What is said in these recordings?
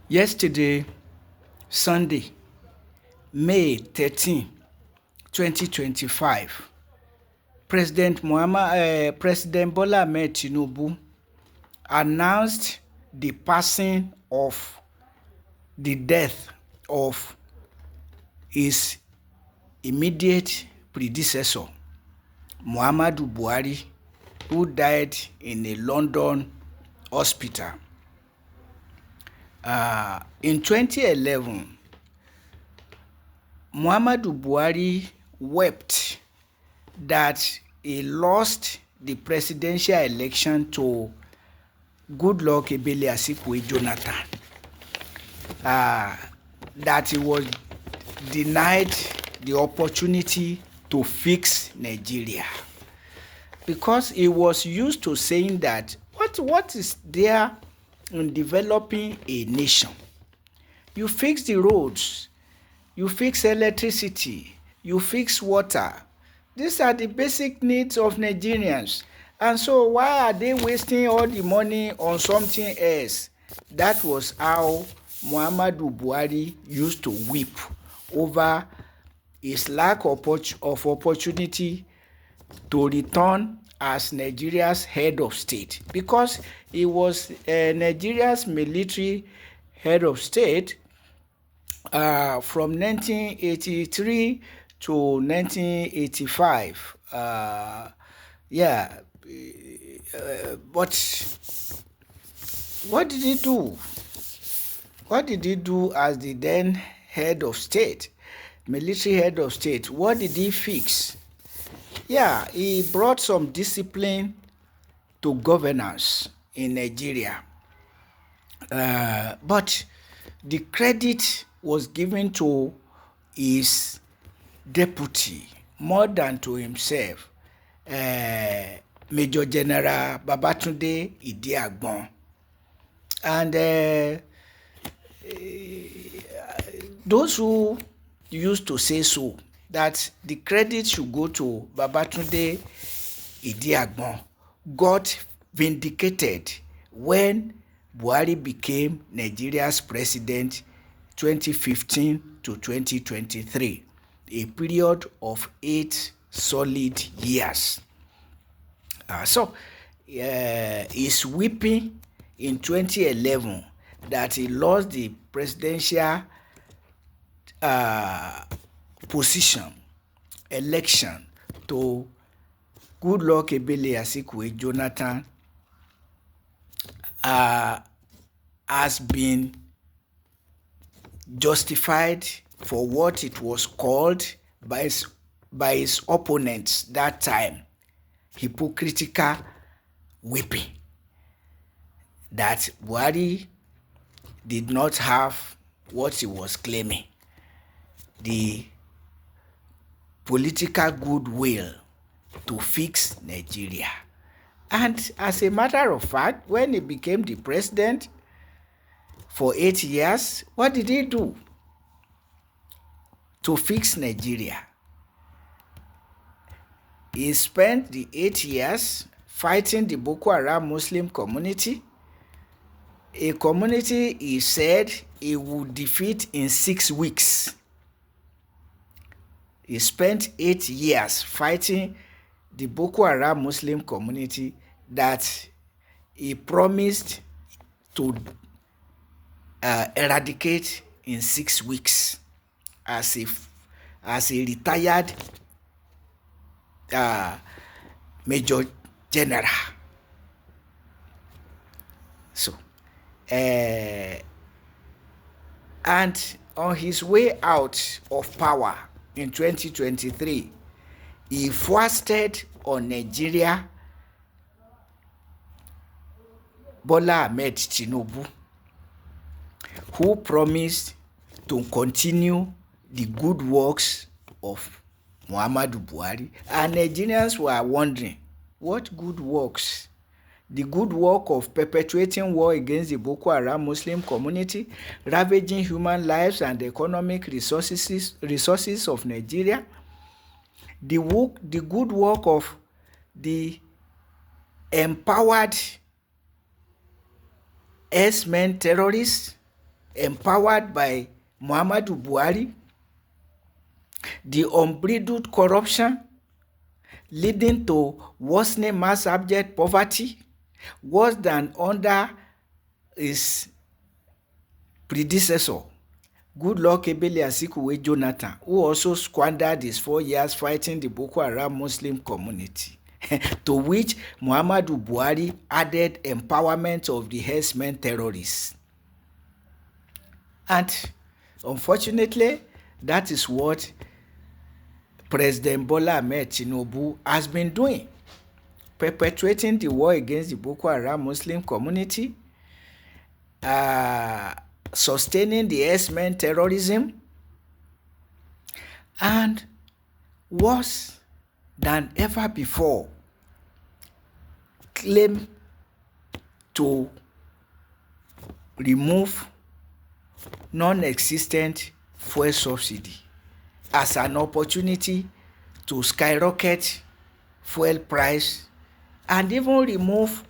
Yesterday, Sunday, May 13, 2025, President Bola Ahmed Tinubu announced the passing of the death of his immediate predecessor, Muhammadu Buhari, who died in a London hospital. In 2011, Muhammadu Buhari wept that he lost the presidential election to Goodluck Ebele Asikwe Jonathan, that he was denied the opportunity to fix Nigeria, because he was used to saying that what is there in developing a nation? You fix the roads, you fix electricity, you fix water. These are the basic needs of Nigerians. And so why are they wasting all the money on something else? That was how Muhammadu Buhari used to weep over his lack of opportunity to return as Nigeria's head of state, because he was Nigeria's military head of state from 1983 to 1985. But what did he do? What did he do as the then head of state, military head of state? What did he fix? Yeah, he brought some discipline to governance in Nigeria. But the credit was given to his deputy more than to himself, Major General Babatunde Idiagbon. And those who used to say so, that the credit should go to Babatunde Idiagbon, got vindicated when Buhari became Nigeria's president 2015 to 2023, a period of 8 solid years. He's weeping in 2011 that he lost the presidential election to Goodluck Ebele Asikwe Jonathan, has been justified for what it was called by his opponents that time, hypocritical weeping, that Buhari did not have what he was claiming, the political goodwill to fix Nigeria. And as a matter of fact, when he became the president for 8 years, what did he do to fix Nigeria? He spent the 8 years fighting the Boko Haram Muslim community, a community he said he would defeat in 6 weeks. He spent 8 years fighting the Boko Haram Muslim community that he promised to eradicate in 6 weeks as a retired Major General. And on his way out of power in 2023, he foisted on Nigeria Bola Ahmed Tinubu, who promised to continue the good works of Muhammadu Buhari. And Nigerians were wondering, what good works? The good work of perpetuating war against the Boko Haram Muslim community, ravaging human lives and economic resources of Nigeria. The good work of the empowered S-men terrorists empowered by Muhammadu Buhari, the unbridled corruption leading to worsening mass abject poverty, worse than under his predecessor, Goodluck Ebele Azikiwe Jonathan, who also squandered his 4 years fighting the Boko Haram Muslim community, to which Muhammadu Buhari added empowerment of the herdsmen terrorists. And unfortunately, that is what President Bola Ahmed Tinubu has been doing, perpetuating the war against the Boko Haram Muslim community, sustaining the herdsmen terrorism, and worse than ever before, claim to remove non-existent fuel subsidy as an opportunity to skyrocket fuel price and even remove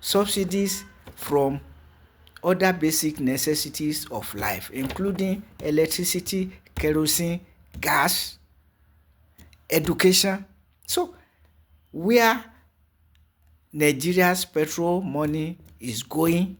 subsidies from other basic necessities of life, including electricity, kerosene, gas, education. So, where Nigeria's petrol money is going,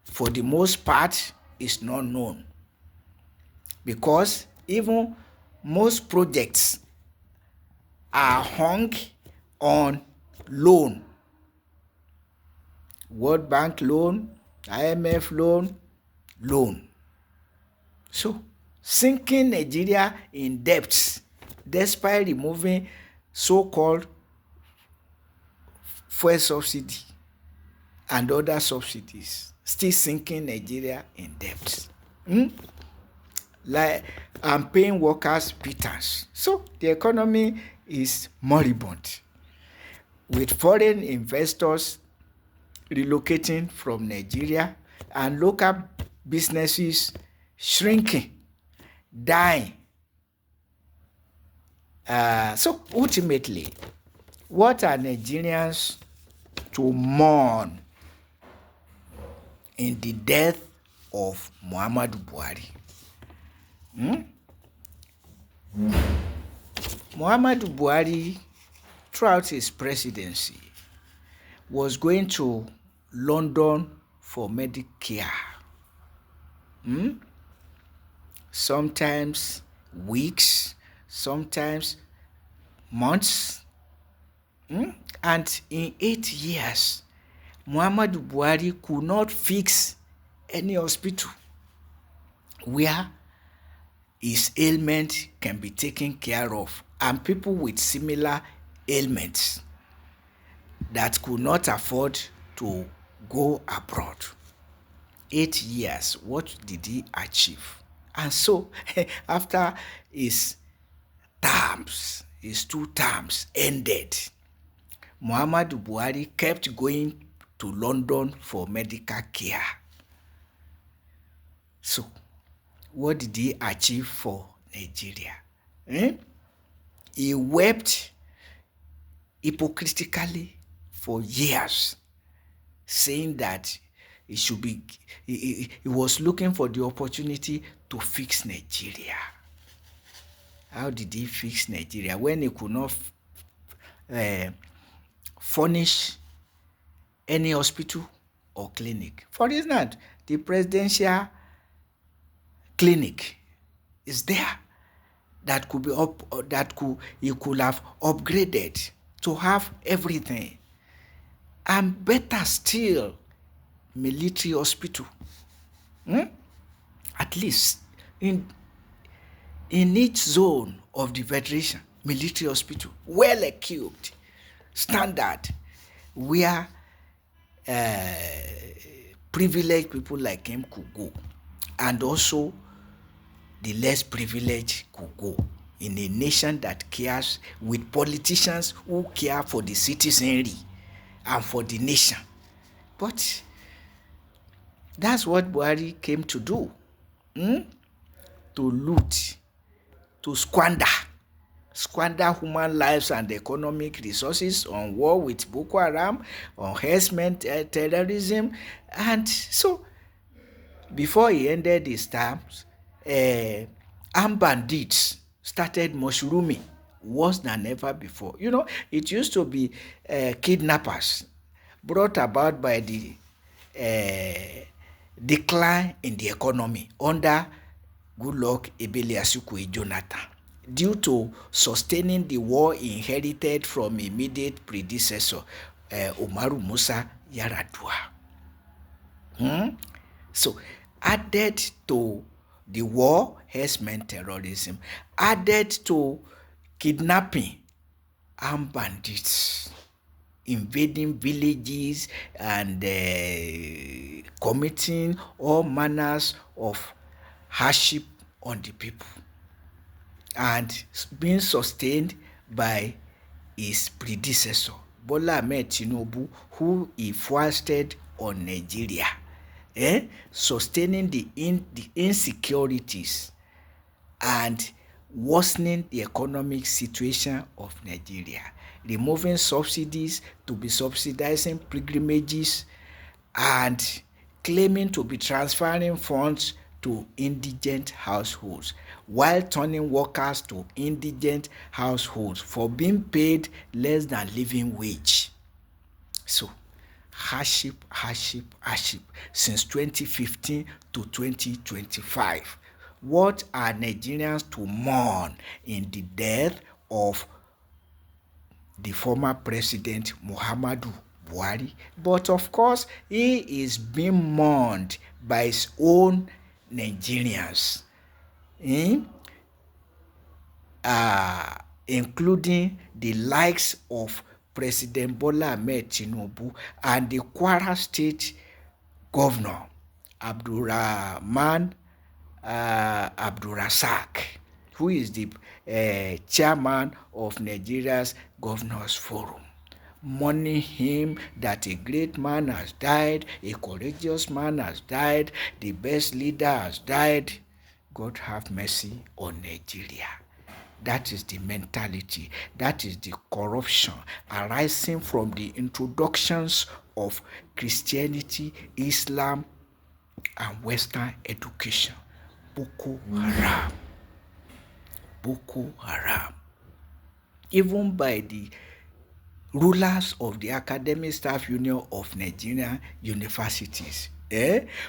for the most part, is not known, because even most projects are hung on loan, World Bank loan, IMF loan. So, sinking Nigeria in debts despite removing so-called fuel subsidy and other subsidies, still sinking Nigeria in debts. Like, I'm paying workers pittance. So the economy is moribund, with foreign investors relocating from Nigeria and local businesses shrinking, dying. So ultimately, what are Nigerians to mourn in the death of Muhammadu Buhari? Muhammadu Buhari, throughout his presidency, was going to London for Medicare. Sometimes weeks, sometimes months. And in 8 years, Muhammadu Buhari could not fix any hospital where his ailment can be taken care of, and people with similar ailments that could not afford to go abroad. 8 years, what did he achieve? And so, after his 2 terms ended, Muhammadu Buhari kept going to London for medical care. So, what did he achieve for Nigeria? He wept hypocritically for years, saying that he was looking for the opportunity to fix Nigeria. How did he fix Nigeria when he could not furnish any hospital or clinic? For instance, the presidential clinic is there that could be he could have upgraded to have everything, and better still, military hospital. At least in each zone of the federation, military hospital, well equipped, standard, where privileged people like him could go, and also the less privileged could go, in a nation that cares, with politicians who care for the citizenry and for the nation. But that's what Buhari came to do, to loot, to squander human lives and economic resources on war with Boko Haram, on herdsmen terrorism. And so before he ended his terms, armed bandits started mushrooming worse than ever before. It used to be kidnappers brought about by the decline in the economy under Goodluck Ebele Asikwe Jonathan, due to sustaining the war inherited from immediate predecessor Umaru Musa Yar'Adua. So, added to the war, herdsmen terrorism, added to kidnapping, armed bandits invading villages and committing all manners of hardship on the people, and being sustained by his predecessor Bola Ahmed Tinubu, who he foisted on Nigeria, sustaining the insecurities and worsening the economic situation of Nigeria, removing subsidies to be subsidizing pilgrimages, and claiming to be transferring funds to indigent households, while turning workers to indigent households for being paid less than living wage. So, hardship since 2015 to 2025. What are Nigerians to mourn in the death of the former president Muhammadu Buhari? But of course, he is being mourned by his own Nigerians, including the likes of President Bola Ahmed Tinubu and the Kwara State Governor Abdulrahman Abdulrazak, who is the chairman of Nigeria's Governors Forum, mourning him that a great man has died, a courageous man has died, the best leader has died. God have mercy on Nigeria. That is the mentality. That is the corruption arising from the introductions of Christianity, Islam, and Western education. Boko Haram. Even by the rulers of the Academic Staff Union of Nigerian universities,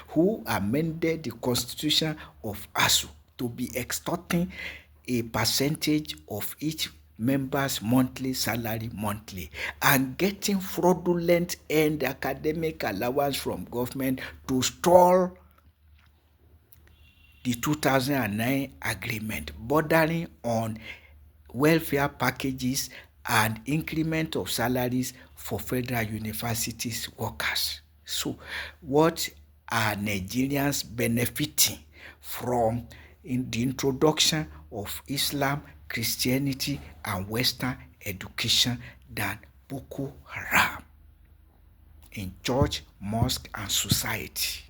who amended the constitution of ASU to be extorting a percentage of each member's monthly salary and getting fraudulent end academic allowance from government to stall the 2009 agreement, bordering on welfare packages and increment of salaries for federal universities workers. So, what are Nigerians benefiting from in the introduction of Islam, Christianity, and Western education than Boko Haram in church, mosque, and society?